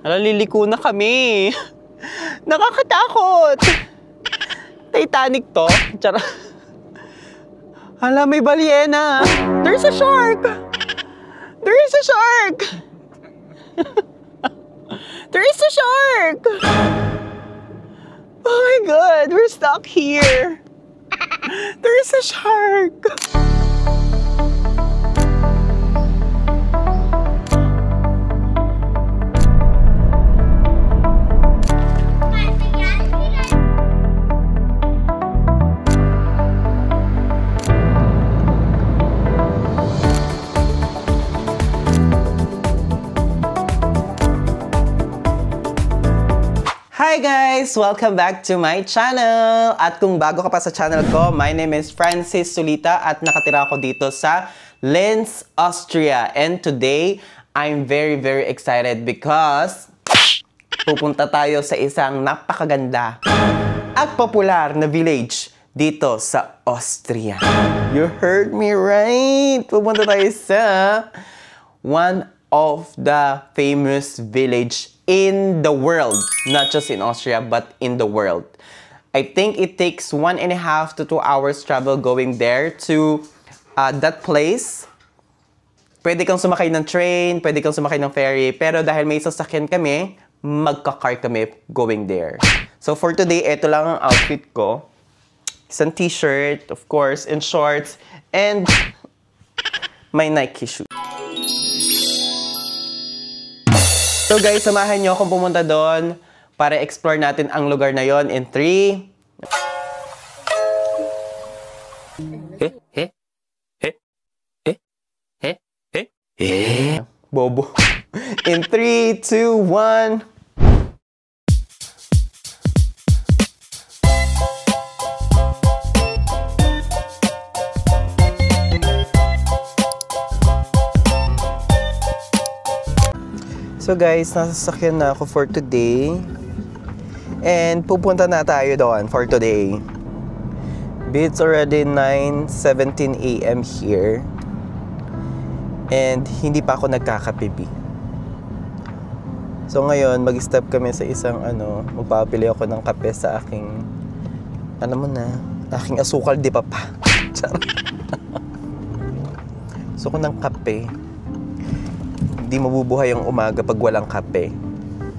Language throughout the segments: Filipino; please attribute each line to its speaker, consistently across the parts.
Speaker 1: Liliko na kami. Nakakatakot. Titanic to. Tsara. Hala, may balyena. There's a shark. There is a shark. There is a shark. Oh my God, we're stuck here. There is a shark. Hi guys! Welcome back to my channel! At kung bago ka pa sa channel ko, my name is Francis Sulita at nakatira ako dito sa Linz, Austria. And today, I'm very excited because pupunta tayo sa isang napakaganda at popular na village dito sa Austria. You heard me right! Pupunta tayo sa one of the famous village in the world, not just in Austria, but in the world. I think it takes 1.5 to 2 hours travel going there to that place. Pwede kang sumakay ng train, pwede kang sumakay ng ferry, pero dahil may sasakyan kami, magka-car kami going there. So for today, ito lang ang outfit ko. Isang t-shirt, of course, and shorts, and my Nike shoes. So guys, samahan nyo akong pumunta doon para explore natin ang lugar na yon in 3. Bobo. In 3, 2, 1. So guys, nasa sasakyan na ako for today. And pupunta na tayo doon for today. It's already 9:17 AM here. And hindi pa ako nagkakapipi. So ngayon, mag-stop kami sa isang magpapili ako ng kape sa aking, alam mo na, aking asukal di pa pa. So ko ng kape. Hindi mabubuhay ang umaga pag walang kape.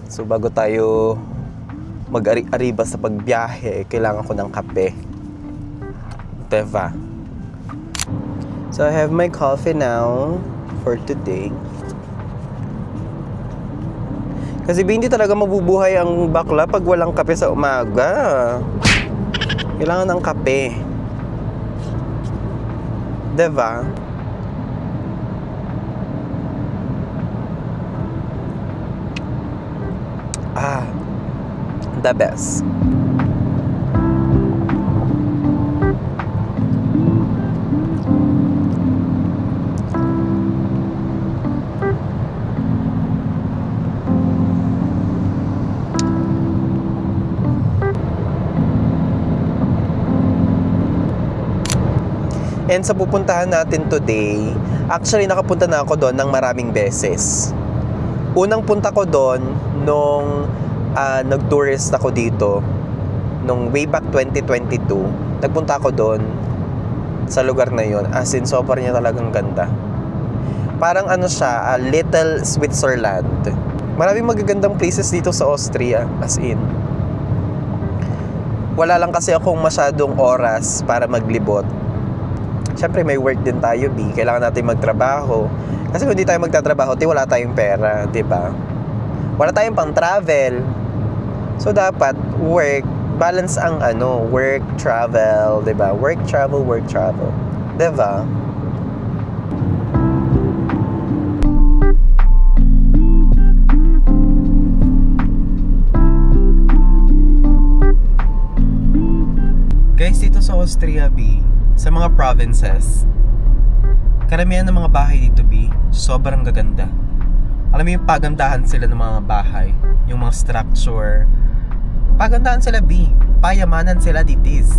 Speaker 1: So bago tayo mag-ariba sa pagbiyahe, kailangan ko ng kape. Teva. So I have my coffee now for today. Kasi hindi talaga mabubuhay ang bakla pag walang kape sa umaga. Kailangan ng kape. Diba? The best. And sa pupuntahan natin today, actually nakapunta na ako doon ng maraming beses. Unang punta ko doon nung nag-tourist ako dito nung way back 2022. Nagpunta ako doon sa lugar na yon. As in, sobrang niya talagang ganda. Parang siya, little Switzerland. Maraming magagandang places dito sa Austria. As in, wala lang kasi akong masyadong oras para maglibot. Siyempre may work din tayo, kailangan natin magtrabaho. Kasi kung hindi tayo magtatrabaho, wala tayong pera, diba? Wala tayong pang travel. So dapat work, balance ang work, travel, 'di ba? Work, travel, 'di ba? Guys, dito sa Austria, sa mga provinces, karamihan ng mga bahay dito, sobrang gaganda. Alam mo yung pagandahan sila ng mga bahay, yung mga structure. Pagandahan sila, payamanan sila ditis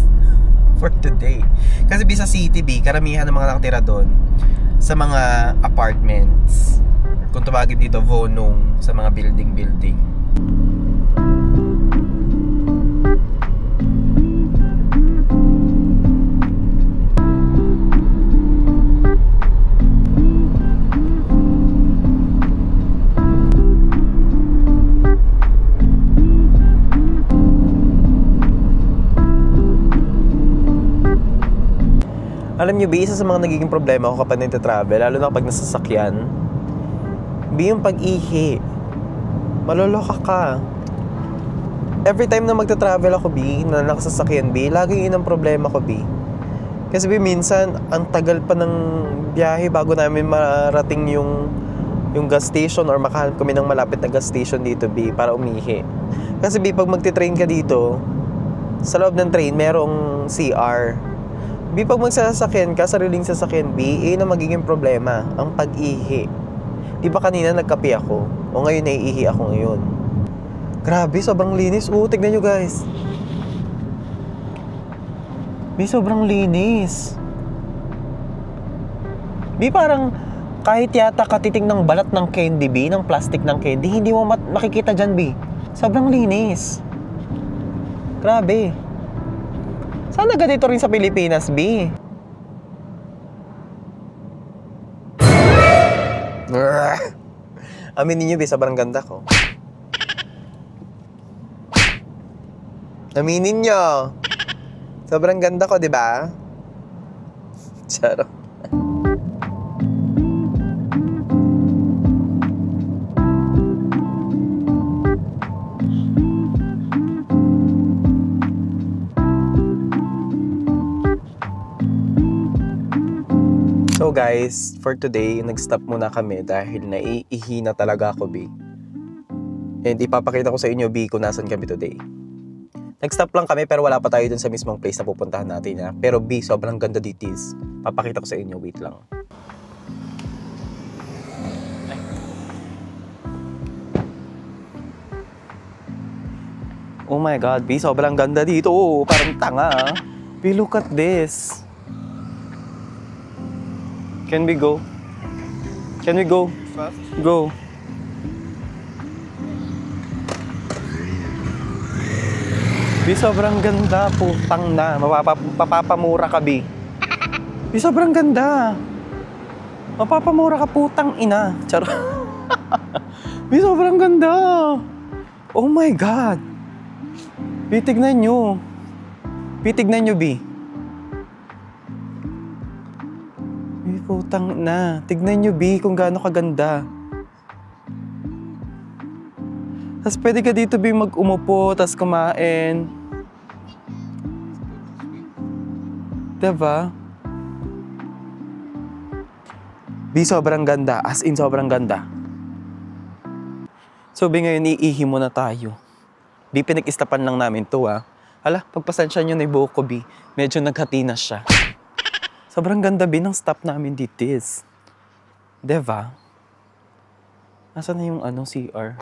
Speaker 1: for today. Kasi sa city, karamihan ng mga nakatira doon sa mga apartments, kung tumagin dito, vonong sa mga building. Alam nyo, isa sa mga nagiging problema ko kapag nagtatravel, lalo na kapag nasasakyan, yung pag-ihi. Maloloka ka. Every time na magta-travel ako, na nakasasakyan, laging yun ang problema ko, Kasi minsan, ang tagal pa ng biyahe bago namin marating yung gas station or makahanap kami ng malapit na gas station dito, para umihi. Kasi pag magti-train ka dito, sa loob ng train, merong CR. Pag magsasakyan ka, sariling sasakyan, na magiging problema, ang pag-ihi. Di ba kanina nagkape ako? O ngayon naiihi ako ngayon. Grabe, sobrang linis. Tignan nyo guys. Sobrang linis. Parang kahit yata katiting ng balat ng candy, ng plastic ng candy, hindi mo makikita dyan, Sobrang linis. Grabe. Sana ganito rin sa Pilipinas, Aminin nyo, sobrang ganda ko. Aminin nyo. Sobrang ganda ko, di ba? Charot. So guys, for today, nag-stop muna kami dahil naiihi na talaga ako, And ipapakita ko sa inyo, kung nasan kami today. Nag-stop lang kami pero wala pa tayo dun sa mismong place na pupuntahan natin, ha? Pero sobrang ganda dito. Papakita ko sa inyo, wait lang. Oh my God, sobrang ganda dito. Parang tanga, look at this. Can we go? Can we go? Fast? Go. Sobrang ganda, putang na. Mapapamura ka, sobrang ganda. Mapapamura ka, putang ina. Charot. Sobrang ganda. Oh my God. Tignan nyo. Tignan nyo, putang na. Tignan nyo, kung gaano kaganda. Tapos pwede ka dito, mag-umupo, tapos kumain. Diba? Sobrang ganda. As in, sobrang ganda. So, ngayon, iihi muna tayo. Pinag-istapan lang namin to, ha. Hala, pagpasensya nyo na yung buhok ko, medyo naghatinas siya. Sobrang ganda, ng stop namin dito. Diba? Nasaan na yung CR?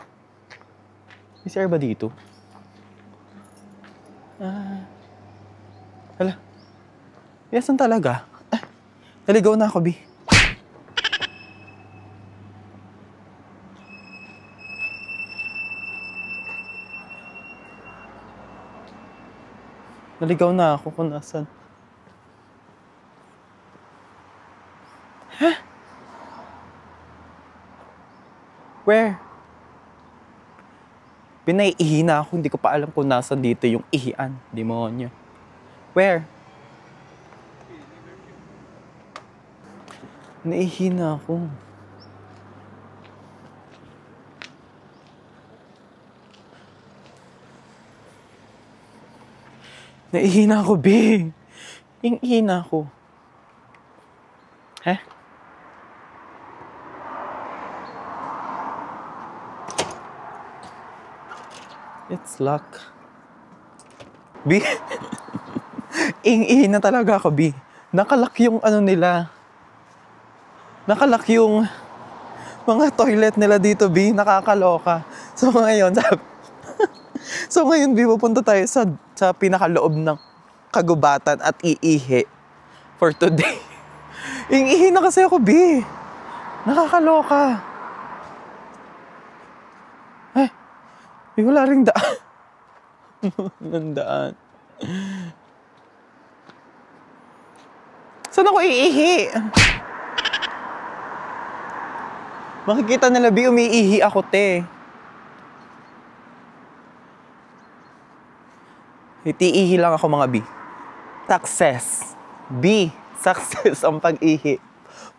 Speaker 1: May CR ba dito? Hala. Yasan talaga? Naligaw na ako, Naligaw na ako kung nasan. Huh? Where? Pinaiihi na ako. Hindi ko pa alam kung nasan dito yung ihian. Demonyo. Where? Naiihi na ako. Naiihi na ako, Iihi na ako. Huh? It's luck. Iihi na talaga ako, Nakalock yung nila. Nakalock yung mga toilet nila dito, Nakakaloka. So ngayon, pupunta tayo sa pinakaloob ng kagubatan at iihi for today. Iihi na kasi ako, Nakakaloka. Ay, wala ring daan. Walang daan. Saan ako iihi? Makikita nila, B, umiihi ako, te. Itiihi lang ako, mga B. Success. B, success ang pag-ihi.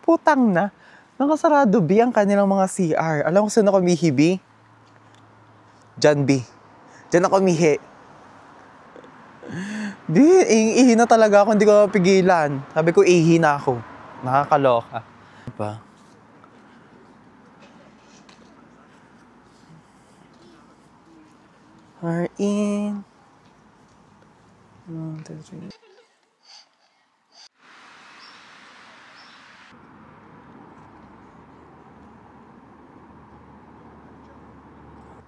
Speaker 1: Putang na. Nakasarado, B, ang kanilang mga CR. Alam ko saan ako umihi, B? Diyan, B. Diyan ako umihi. B, ihi na talaga ako. Hindi ko mapigilan. Sabi ko, ihi na ako. Nakakaloka. Diba? Are in 1, 2, 3.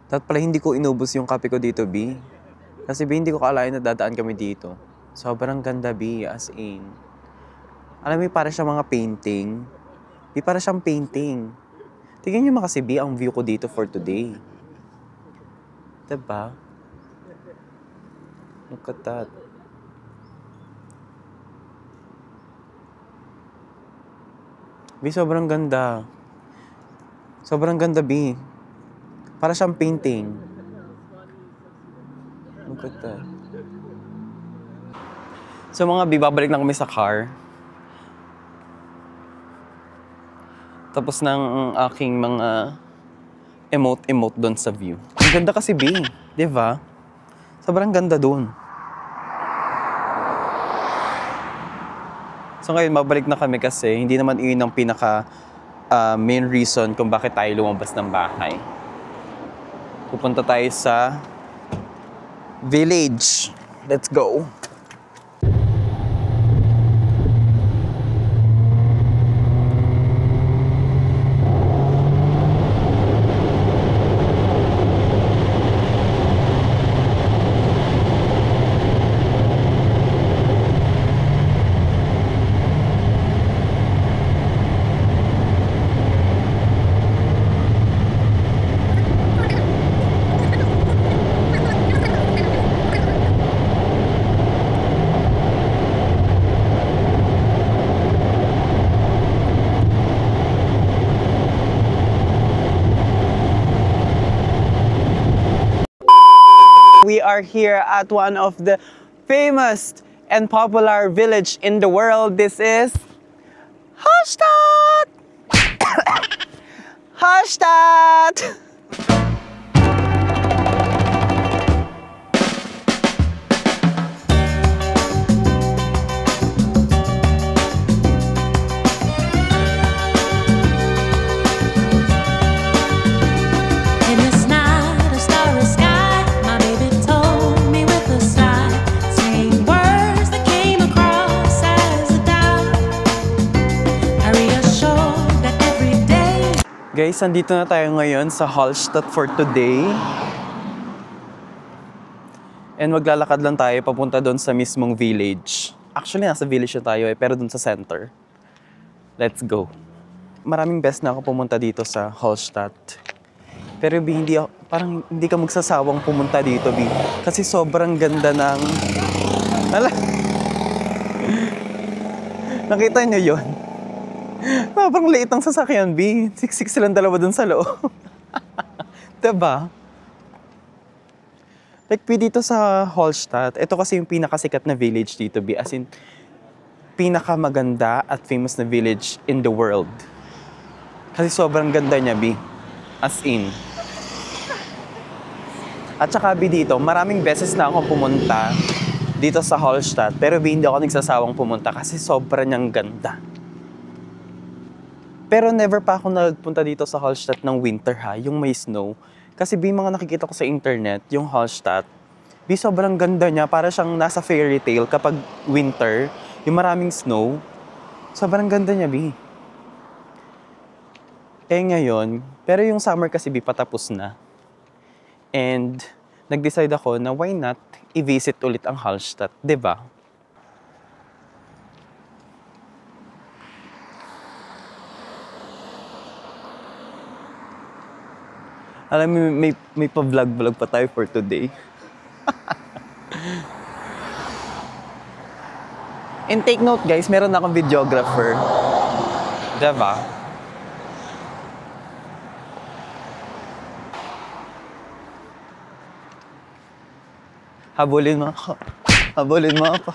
Speaker 1: Dapat pala hindi ko inubos yung kape ko dito, B. Kasi B, hindi ko kaalain na dadaan kami dito. Sobrang ganda, B, as in. Alam mo, para siyang mga painting. B, para siyang painting. Tingnan niyo kasi, B, ang view ko dito for today. Diba? Look at that. B, sobrang ganda. Sobrang ganda, B. Para siyang painting. Look at that. So mga B, babalik na kami sa car. Tapos ng aking mga emote doon sa view. Ang ganda kasi, B. Diba? Sobrang ganda doon. So ngayon, mabalik na kami kasi hindi naman yun ang pinaka main reason kung bakit tayo lumabas ng bahay. Pupunta tayo sa village. Let's go. We are here at one of the famous and popular village in the world. This is Hallstatt! Hallstatt! Guys, nandito na tayo ngayon sa Hallstatt for today. And maglalakad lang tayo papunta doon sa mismong village. Actually, nasa village na tayo pero doon sa center. Let's go. Maraming beses na ako pumunta dito sa Hallstatt. Pero B, parang hindi ka magsasawang pumunta dito, B. Kasi sobrang ganda ng... Nakita niyo yun? Sobrang liit ang sasakyan, B. Siksik silang dalawa dun sa loob. Diba? Like, B, dito sa Hallstatt, ito kasi yung pinakasikat na village dito, B. As in, pinakamaganda at famous na village in the world. Kasi sobrang ganda niya, B. As in. At saka, B, dito, maraming beses na akong pumunta dito sa Hallstatt. Pero, B, hindi ako nagsasawang pumunta kasi sobrang niyang ganda. Pero never pa ako nagpunta dito sa Hallstatt ng winter, ha, yung may snow. Kasi B, mga nakikita ko sa internet, yung Hallstatt, B, sobrang ganda niya, para siyang nasa fairy tale kapag winter, yung maraming snow. Sobrang ganda niya, B. Eh ngayon, pero yung summer kasi, B, patapos na. And nag-decide ako na why not i-visit ulit ang Hallstatt, 'di ba? Alam mo, may pa-vlog-vlog pa tayo for today. And take note guys, meron akong videographer. Diba? Habulin mo ako. Habulin mo ako.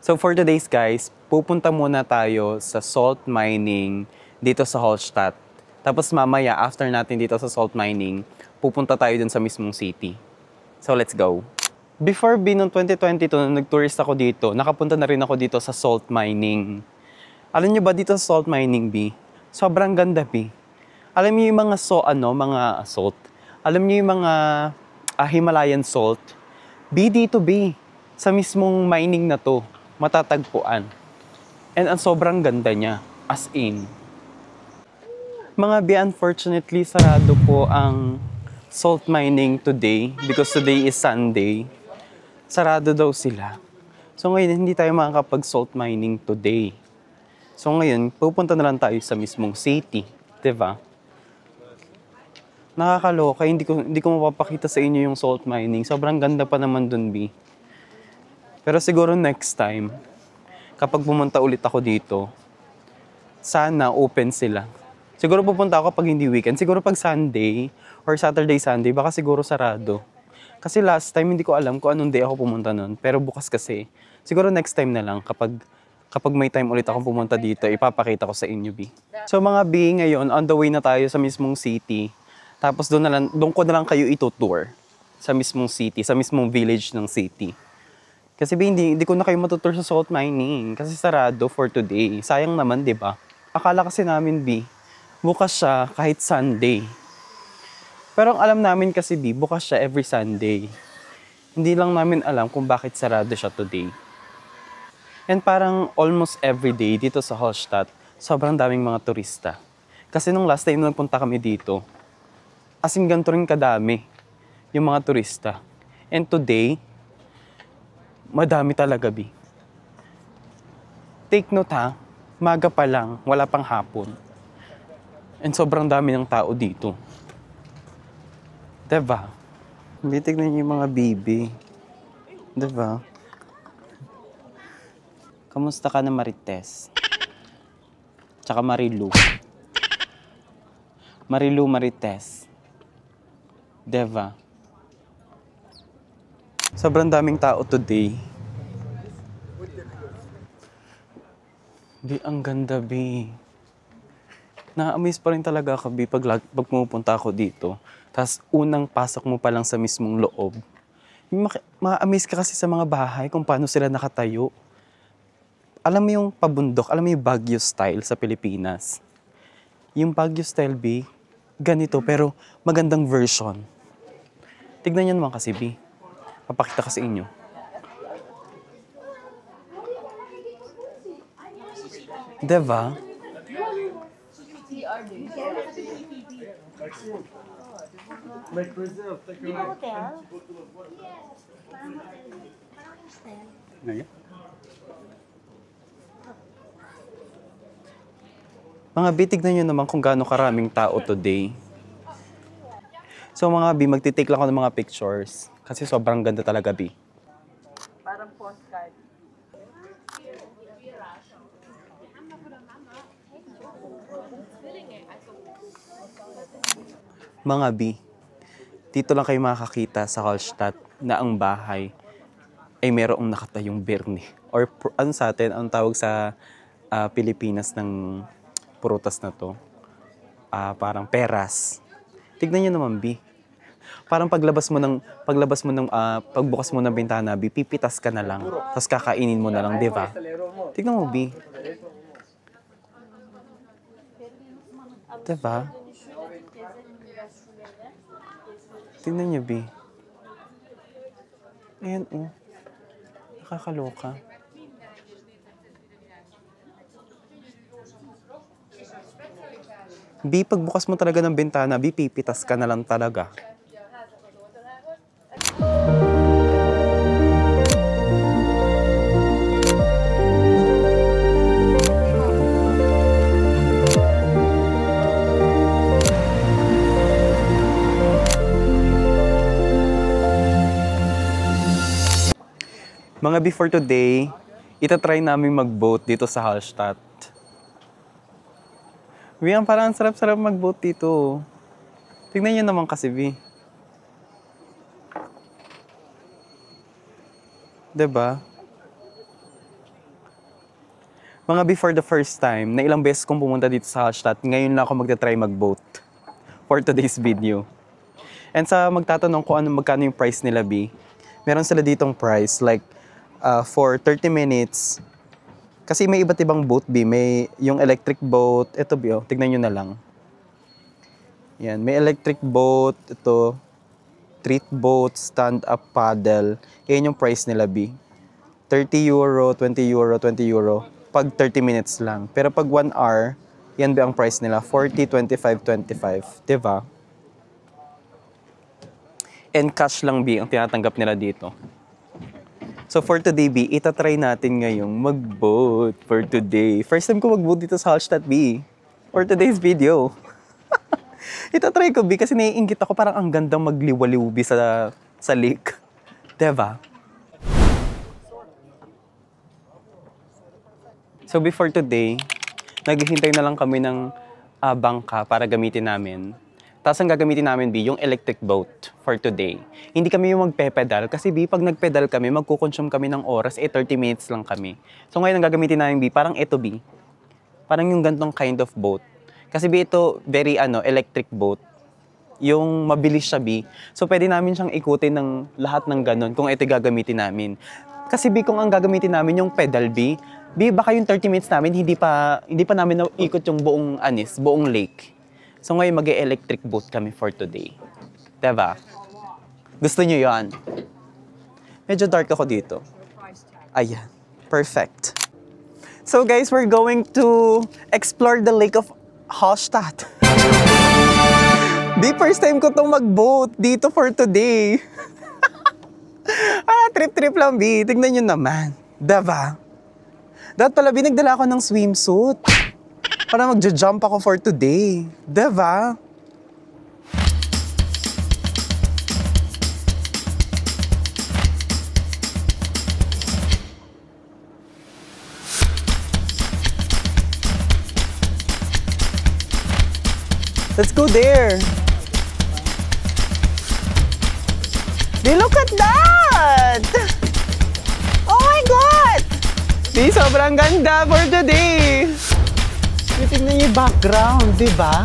Speaker 1: So for today's guys, pupunta muna tayo sa salt mining dito sa Hallstatt. Tapos mamaya, after natin dito sa salt mining, pupunta tayo dun sa mismong city. So let's go. Before noong 2022, nung nag-tourist ako dito, nakapunta na rin ako dito sa salt mining. Alam niyo ba dito sa salt mining, B? Sobrang ganda, B. Alam niyo yung mga mga salt. Alam niyo yung mga Himalayan salt. B dito, B. Sa mismong mining na to, matatagpuan. And ang sobrang ganda niya. As in. Mga B, unfortunately, sarado po ang salt mining today because today is Sunday. Sarado daw sila. So ngayon, hindi tayo makakapag-salt mining today. So ngayon, pupunta na lang tayo sa mismong city. Diba? Nakakaloka, hindi ko mapapakita sa inyo yung salt mining. Sobrang ganda pa naman dun, B. Pero siguro next time, kapag pumunta ulit ako dito, sana open sila. Siguro pupunta ako pag hindi weekend. Siguro pag Sunday or Saturday, Sunday, baka siguro sarado. Kasi last time, hindi ko alam kung anong day ako pumunta nun. Pero bukas kasi. Siguro next time na lang, kapag may time ulit akong pumunta dito, ipapakita ko sa inyo, B. So mga B, ngayon, on the way na tayo sa mismong city. Tapos doon ko na lang kayo itutour sa mismong city, sa mismong village ng city. Kasi B, hindi ko na kayo matutour sa salt mining kasi sarado for today. Sayang naman, di ba? Akala kasi namin, B, bukas siya kahit Sunday. Pero ang alam namin kasi, B, bukas siya every Sunday. Hindi lang namin alam kung bakit sarado siya today. And parang almost every day dito sa Hallstatt, sobrang daming mga turista. Kasi nung last time nagpunta kami dito, as in ganito rin kadami yung mga turista. And today, madami talaga, B. Take note ha, maga pa lang, wala pang hapon. And sobrang dami ng tao dito. Diba? Hindi, tignan niyo yung mga baby. Diba? Kamusta ka na, Marites? Tsaka Marilu. Marilu, Marites. Diba? Sobrang daming tao today. Bi, ang ganda, Bi. Na-amaze pa rin talaga ako, Bi, pag pumupunta ako dito. Tapos unang pasok mo pa lang sa mismong loob. Ma-amaze ka kasi sa mga bahay kung paano sila nakatayo. Alam mo yung pabundok, alam mo yung Baguio style sa Pilipinas. Yung Baguio style, B, ganito pero magandang version. Tignan niyo naman kasi, B. Papakita ko sa inyo. Diba? Mga B, tignan nyo naman kung gaano karaming tao today. So mga B, magtitake lang ako ng mga pictures. Kasi sobrang ganda talaga, B.
Speaker 2: Parang postcard.
Speaker 1: Mga B, dito lang kayo makakita sa Hallstatt na ang bahay ay merong nakatayong birni. Or ano sa atin, ang tawag sa Pilipinas ng prutas na to, parang peras. Tignan nyo naman, B. Parang pagbukas mo ng bintana, B, pipitas ka na lang. Tapos kakainin mo na lang, di ba? Tignan mo, B. Di ba? Tignan nyo, B. Ayan, oh. Nakakaloka. B, pagbukas mo talaga ng bintana, B, pipitas ka na lang talaga. Mga before today, itatry namin mag-boat dito sa Hallstatt. Biang parang sarap-sarap mag-boat dito. Tignan niyo naman kasi, B. Diba? Mga before the first time, na ilang beses kong pumunta dito sa Hallstatt, ngayon na ako magta-try mag-boat for today's video. And sa magtatanong ko magkano yung price nila, B, meron sila ditong price like for 30 minutes. Kasi may iba't ibang boat, B. May yung electric boat. Ito, B, oh. Tignan nyo na lang. Yan. May electric boat. Ito. Treat boat, stand-up paddle. Yan yung price nila, B. 30 euro, 20 euro, 20 euro. Pag 30 minutes lang. Pero pag 1 hour, yan ba ang price nila? 40, 25, 25. Diba? And cash lang, B, ang tinatanggap nila dito. So for today, B, itatry natin ngayong mag-boat for today. First time ko mag-boat dito sa Hallstatt, B. For today's video. Itatry ko, B, kasi naiingit ako parang ang gandang magliwaliw, B, sa lake. Diba? So before today, naghihintay na lang kami ng bangka para gamitin namin. Tapos ang gagamitin namin, B, yung electric boat for today. Hindi kami yung magpe-pedal kasi, B, pag nag-pedal kami, magkukonsume kami ng oras, 30 minutes lang kami. So ngayon ang gagamitin namin, B, parang ito, B. Parang yung gantong kind of boat. Kasi, B, ito very electric boat. Yung mabilis siya, B. So pwede namin siyang ikutin ng lahat ng ganon kung ito gagamitin namin. Kasi, B, kung ang gagamitin namin yung pedal, B, baka yung 30 minutes namin hindi pa namin ikot yung buong lake. So ngayon mag-e-electric boat kami for today. Diba? Gusto nyo yan? Medyo dark ako dito. Ayan. Perfect. So guys, we're going to explore the lake of Hallstatt. Di first time ko itong mag-boat dito for today. Trip-trip lang, B. Tignan nyo naman. Diba? Dapat pala, binagdala ako ng swimsuit. Para magja-jump ako for today. Diba? Let's go there. Hey, look at that! Oh my God! Hey, sobrang ganda for today. Tingnan niyo yung background, di ba?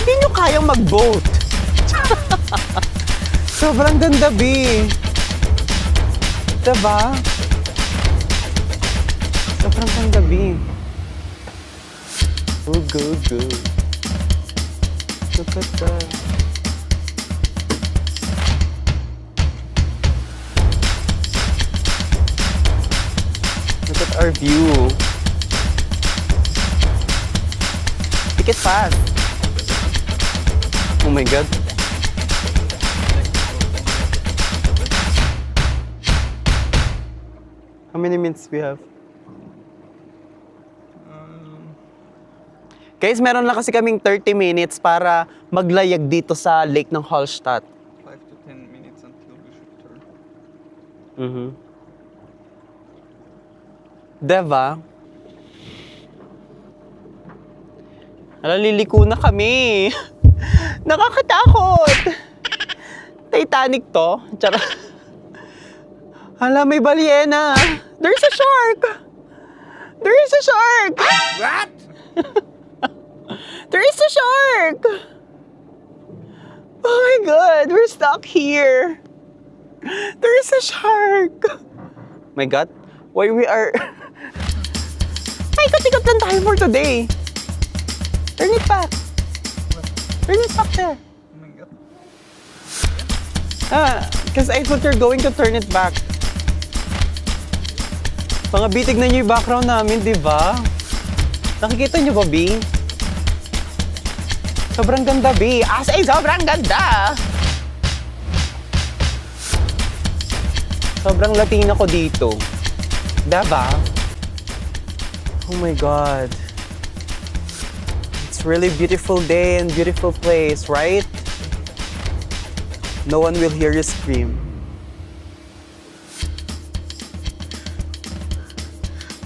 Speaker 1: Hindi nyo kayang mag-boat. Sobrang ganda, B. Diba? Sobrang ganda, B. Oh, good. Look at that. Look at our view. It fast. Oh my God. How many minutes we have? Guys, meron lang kasi kaming 30 minutes para maglayag dito sa lake ng Hallstatt.
Speaker 3: 5 to 10 minutes until we should turn.
Speaker 1: Diba? Naliliko na kami. Nakakatakot. Titanic to. Charot. Hala, may balyena. There's a shark. There is a shark.
Speaker 3: What?
Speaker 1: There is a shark. Oh my God, we're stuck here. There is a shark. My God, why we are... Ikot-ikot lang tayo for today. Turn it back. Turn it back there.
Speaker 3: Oh my God.
Speaker 1: Because I thought you're going to turn it back. Mga B, tignan nyo yung background namin, di ba? Nakikita nyo ba, B? Sobrang ganda, B. As in, sobrang ganda! Sobrang Latina ko dito. Diba? Oh my God. It's really beautiful day and beautiful place, right? No one will hear you scream.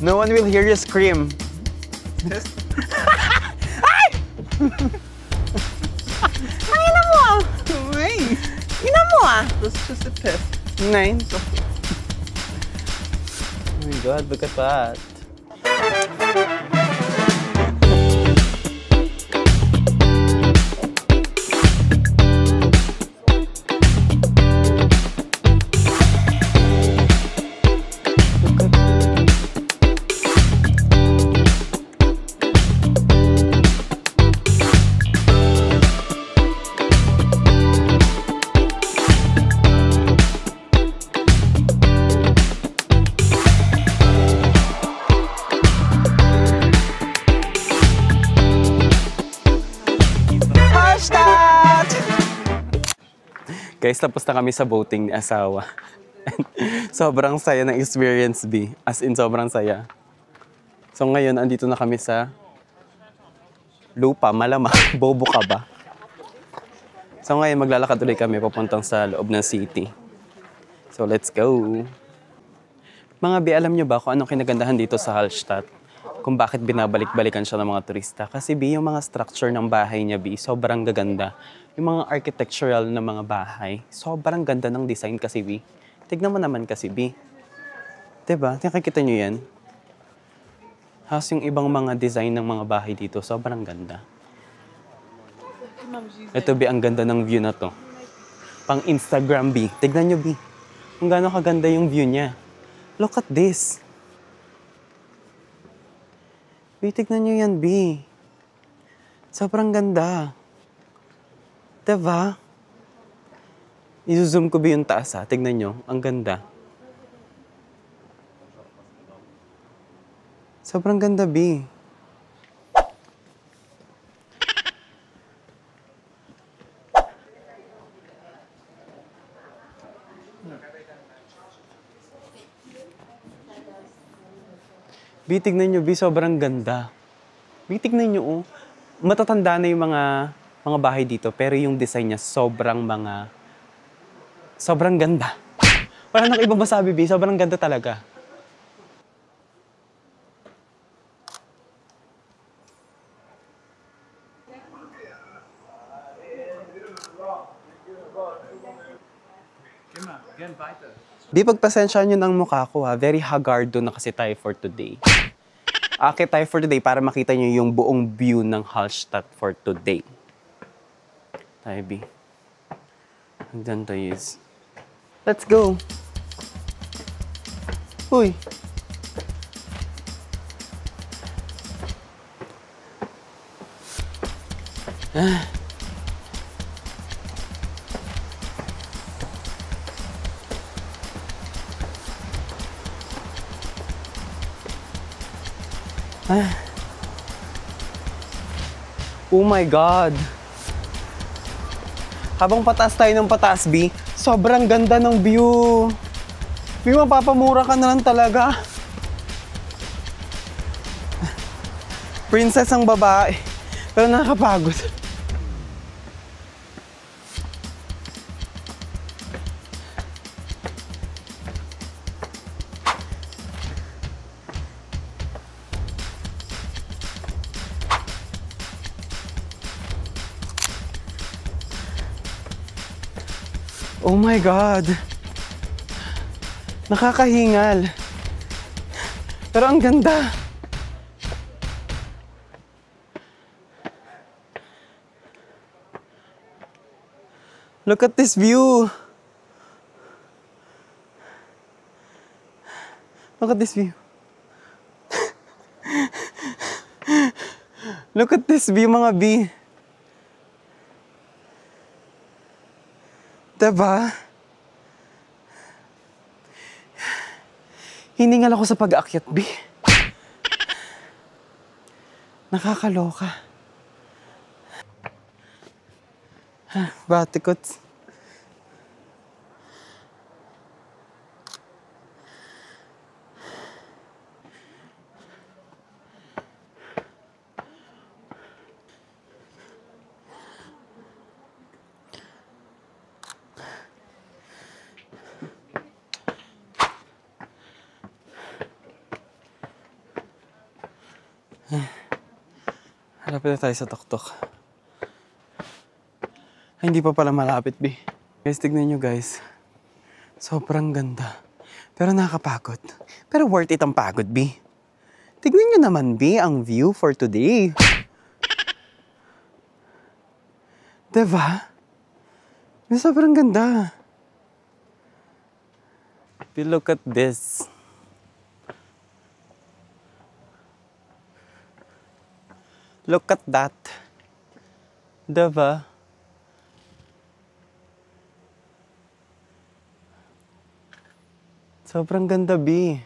Speaker 1: No one will hear you scream.
Speaker 3: Test.
Speaker 1: Ay! Ang ina mo!
Speaker 3: Wait.
Speaker 1: Ina mo ah!
Speaker 3: That's just a test.
Speaker 1: Nine. Oh my God, look at that. Guys, tapos na kami sa boating ni asawa. Sobrang saya ng experience, B. As in, sobrang saya. So ngayon, andito na kami sa lupa, malamang. Bobo ka ba? So ngayon, maglalakad ulit kami papuntang sa loob ng city. So let's go. Mga B, alam nyo ba kung anong kinagandahan dito sa Hallstatt? Kung bakit binabalik-balikan siya ng mga turista? Kasi B, yung mga structure ng bahay niya, B, sobrang gaganda. Yung mga architectural na mga bahay, sobrang ganda ng design kasi, B. Tignan mo naman kasi, B. Diba? Nakikita nyo yan? Has yung ibang mga design ng mga bahay dito, sobrang ganda. Ito, B, ang ganda ng view na to. Pang Instagram, B. Tignan nyo, B. Kung gaano kaganda yung view niya. Look at this. B, tignan nyo yan, B. Sobrang ganda. Diba? I-zoom ko ba yung taas, ha? Tignan nyo. Ang ganda. Sobrang ganda, B. B, tignan nyo, B. Sobrang ganda. B, tignan nyo, oh. Matatanda na yung mga bahay dito, pero yung design niya sobrang ganda. Wala nang ibang masabi, B. Sobrang ganda talaga. Di pagpasensya nyo ng mukha ko, ha. Very haggard na kasi tayo for today. Akit tayo for today para makita nyo yung buong view ng Hallstatt for today. Tayo, B. Ang ganda is. Let's go! Uy! Ah. Ah. Oh my God! Habang pataas tayo ng pataas, B, sobrang ganda ng view. B, mapapamura ka na lang talaga. Princess ang babae, pero nakakapagod. Oh my God! Nakakahingal. Pero ang ganda. Look at this view. Look at this view. Look at this view, mga B. Diba? Hiningal ako sa pag-aakyat, B. Nakakaloka. Batikot. Malapit na tayo sa tuktok. Ay, hindi pa pala malapit, B. Guys, tignan nyo, guys. Sobrang ganda. Pero nakakapagod. Pero worth it ang pagod, B. Tignan nyo naman, B, ang view for today. Diba? Sobrang ganda. B, look at this. Look at that. Diba? Sobrang ganda, B.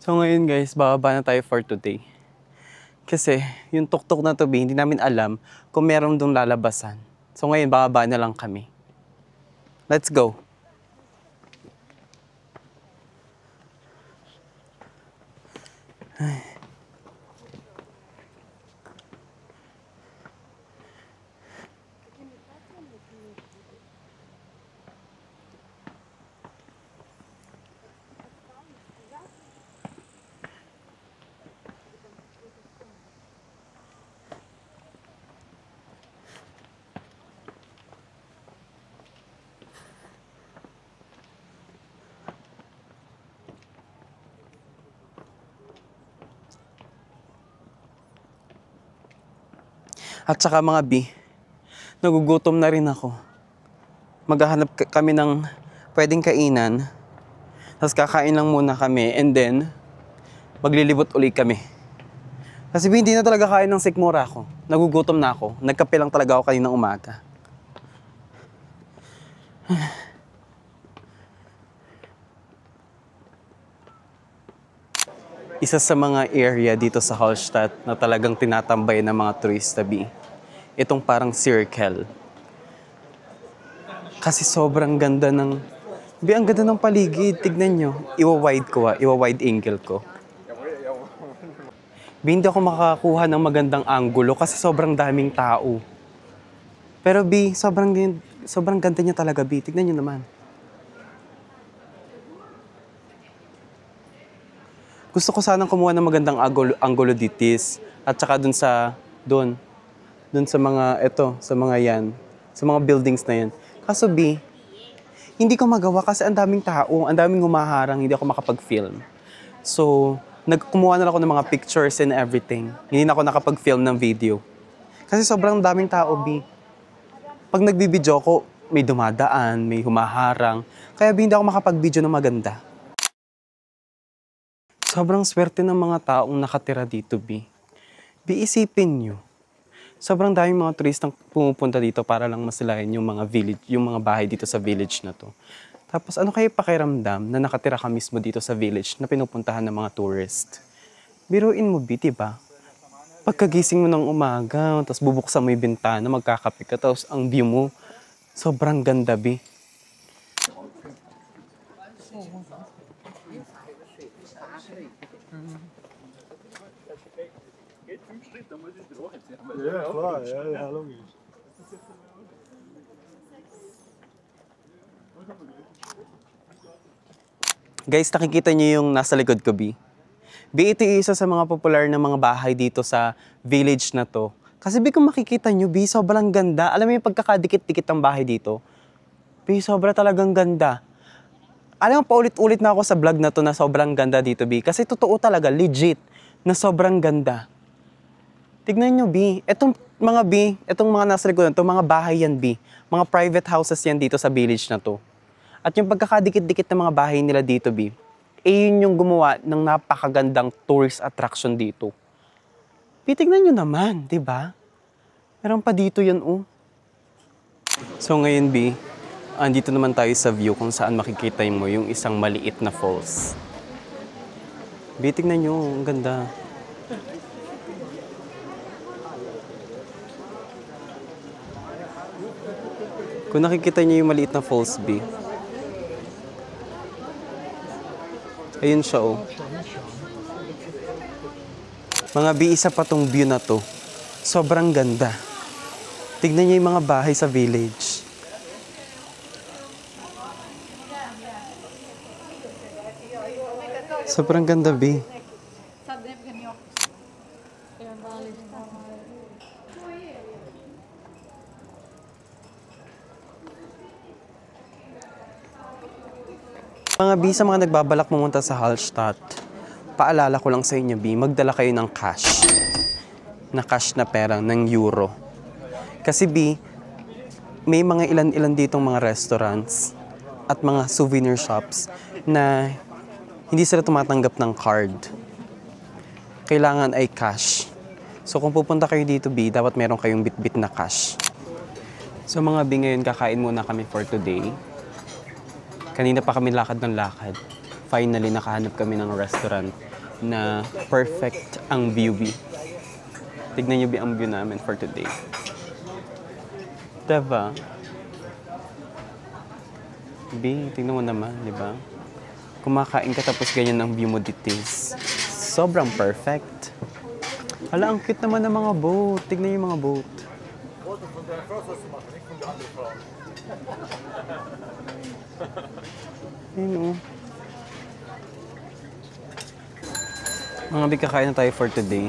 Speaker 1: So ngayon guys, bababa na tayo for today. Kasi yung tuktok na to, B, hindi namin alam kung meron dong lalabasan. So ngayon, bababa na lang kami. Let's go. Ay. At saka mga B, nagugutom na rin ako. Maghahanap kami ng pwedeng kainan. Tapos kakain lang muna kami and then maglilibot ulit kami. Kasi B, hindi na talaga kain ng sikmura ako. Nagugutom na ako. Nagkape lang talaga ako kaninang umaga. Isa sa mga area dito sa Hallstatt na talagang tinatambay ng mga turista, B. Itong parang circle. Kasi sobrang ganda ng... B, ang ganda ng paligid. Tignan nyo. Iwa-wide ko iwa-wide angle ko. B, hindi ako makakuha ng magandang angulo kasi sobrang daming tao. Pero B, sobrang ganda niya talaga, B. Tignan nyo naman. Gusto ko sanang kumuha ng magandang angulo ditis at saka dun sa mga yan, sa mga buildings na yan. Kaso B, hindi ko magawa kasi ang daming tao, ang daming humaharang, hindi ako makapag-film. So, kumuha na ako ng mga pictures and everything. Hindi na ako nakapag-film ng video. Kasi sobrang daming tao, B. Pag nagbibideo ko, may dumadaan, may humaharang. Kaya B, hindi ako makapag-video na maganda. Sobrang swerte ng mga taong nakatira dito, B. B, isipin nyo. Sobrang daming mga turistang pumupunta dito para lang masilayan yung mga village, yung mga bahay dito sa village na to. Tapos ano kayo pakiramdam na nakatira ka mismo dito sa village na pinupuntahan ng mga tourist? Biruin mo, B, diba? Pagkagising mo ng umaga, tapos bubuksan mo yung bintana, magkakape ka, tapos ang view mo, sobrang ganda, B.
Speaker 4: Ja, klar, ja, logisch.
Speaker 1: Guys, nakikita niyo yung nasa likod ko, B. B, ito yung isa sa mga popular na mga bahay dito sa village na to. Kasi B, kung makikita niyo, B, sobrang ganda. Alam mo yung pagkakadikit-dikit ng bahay dito? B, sobra talagang ganda. Alam mo, paulit-ulit na ako sa vlog na to na sobrang ganda dito, B. Kasi totoo talaga, legit. na sobrang ganda. Tignan nyo, B. Itong mga nasa likuran, itong mga bahay yan, B. Mga private houses yan dito sa village na to. At yung pagkakadikit-dikit ng mga bahay nila dito, B, yun yung gumawa ng napakagandang tourist attraction dito. B, tignan nyo naman, di ba? Meron pa dito yan, oh. So ngayon, B, andito naman tayo sa view kung saan makikita mo yung isang maliit na falls. B, tignan nyo, ang ganda. Kung nakikita niyo yung maliit na falls, B. Ayun siya, oh. Mga B, isa pa tong view na to. Sobrang ganda. Tignan niyo yung mga bahay sa village. Sobrang ganda, B. Mga B, sa mga nagbabalak pumunta sa Hallstatt, paalala ko lang sa inyo, B, magdala kayo ng cash. Na cash na pera, ng euro. Kasi B, may mga ilan-ilan ditong mga restaurants at mga souvenir shops na hindi sila tumatanggap ng card. Kailangan ay cash. So kung pupunta kayo dito, B, dapat meron kayong bit-bit na cash. So mga B, ngayon kakain muna kami for today. Kanina pa kami lakad ng lakad. Finally, nakahanap kami ng restaurant na perfect ang view, B. Tignan niyo, B, ang view namin for today. Diba? B, tignan mo naman, di ba? Kumakain ka tapos ganyan ang view mo dito. Sobrang perfect. Hala, ang cute naman ng mga boat. Tignan niyo yung mga boat. Ayun, oh. Mga big, kakain na tayo for today.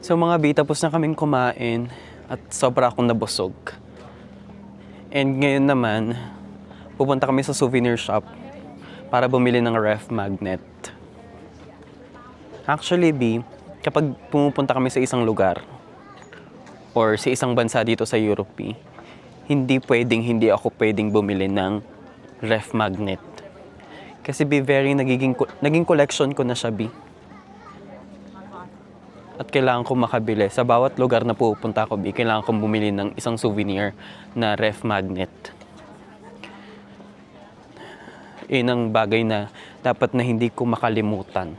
Speaker 1: So mga B, tapos na kaming kumain at sobra akong nabusog. And ngayon naman, pupunta kami sa souvenir shop para bumili ng ref magnet. Actually, B, kapag pumupunta kami sa isang lugar or sa isang bansa dito sa Europe, hindi ako pwedeng bumili ng ref magnet. Kasi B, naging collection ko na siya, B. At kailangan ko makabili. Sa bawat lugar na pupunta ko, B, kailangan kong bumili ng isang souvenir na ref magnet. Yun ang bagay na dapat na hindi ko makalimutan.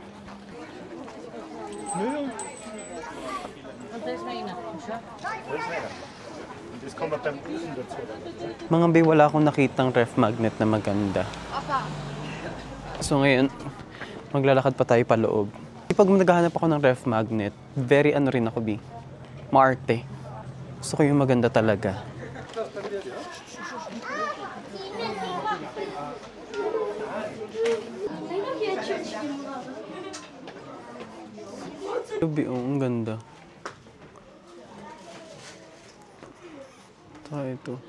Speaker 1: Mga B, wala akong nakitang ref magnet na maganda. So ngayon, maglalakad pa tayo pa loob. Pag naghahanap ako ng ref magnet, very ano rin ako, B, maarte. Gusto ko yung maganda talaga. B, oh, ang ganda. Ito.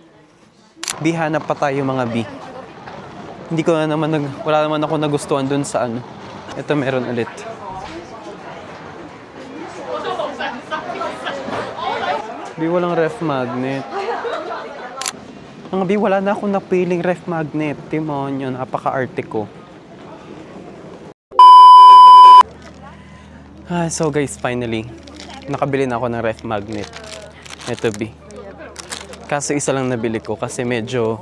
Speaker 1: B, hanap pa tayo mga B. Wala naman ako nagustuhan dun sa ano. Ito meron ulit. B, walang ref magnet. Mga B, wala na akong napiling ref magnet. Timonyo, napaka-arte ko. So guys, finally, nakabili na ako ng ref magnet. Ito, B. Kaso isa lang nabili ko kasi medyo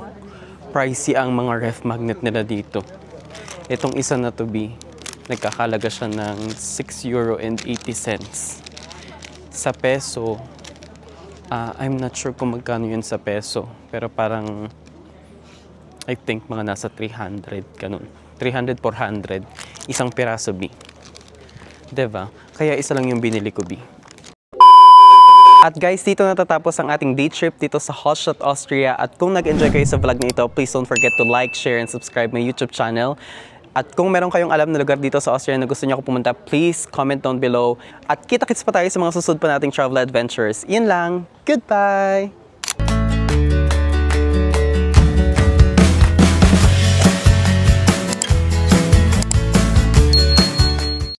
Speaker 1: pricey ang mga ref magnet nila dito. Itong isa na to, B, nagkakalaga siya ng €6.80. Sa peso, I'm not sure kung magkano yun sa peso. Pero parang, I think mga nasa 300, ganun. 300, 400. Isang piraso, B. Diba? Kaya isa lang yung binili ko, B. At guys, dito natatapos ang ating day trip dito sa Hallstatt, Austria. At kung nag-enjoy kayo sa vlog na ito, please don't forget to like, share, and subscribe my YouTube channel. At kung meron kayong alam na lugar dito sa Austria na gusto niyo ako pumunta, please comment down below. At kita-kits pa tayo sa mga susunod pa nating travel adventures. Yun lang. Goodbye!